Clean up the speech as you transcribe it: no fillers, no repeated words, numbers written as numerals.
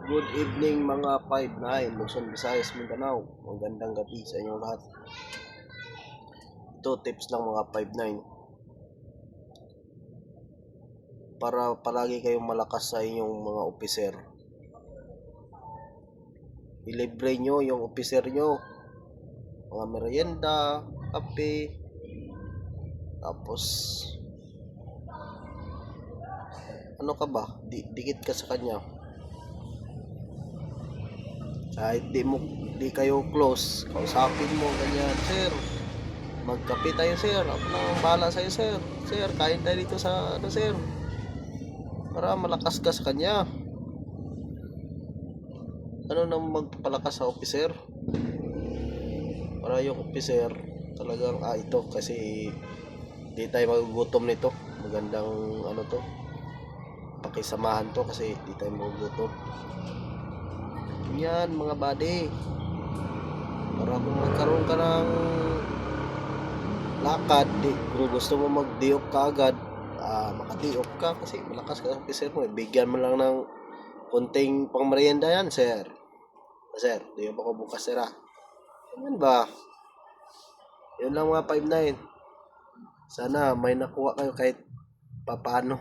Good evening mga 5-9, Luzon, Visayas, Mindanao. Magandang gabi sa inyong lahat. Ito tips lang mga 5-9 para palagi kayong malakas sa inyong mga opiser. Ilibre nyo yung opiser nyo, mga merienda, kape, tapos ano ka ba, dikit ka sa kanya. Kahit di kayo close, kausapin mo ganyan, sir, magkape tayo sir, ako na ang bahala sa'yo sir, sir, kain tayo dito sa ano sir, para malakas ka sa kanya. Ano nang magpapalakas sa officer, para yung officer talagang ito kasi di tayo magugutom nito. Magandang ano to, pakisamahan to kasi di tayo magugutom. Yan mga buddy, para kung magkaroon ka ng lakad, kung gusto mo mag-diop ka agad, makadiop ka kasi malakas ka sa officer mo. Bigyan mo lang ng konting pang merienda yan sir. Sir, diop ako bukas sir. Yan ba? Yun lang mga 5-9. Sana may nakuha kayo kahit papaano.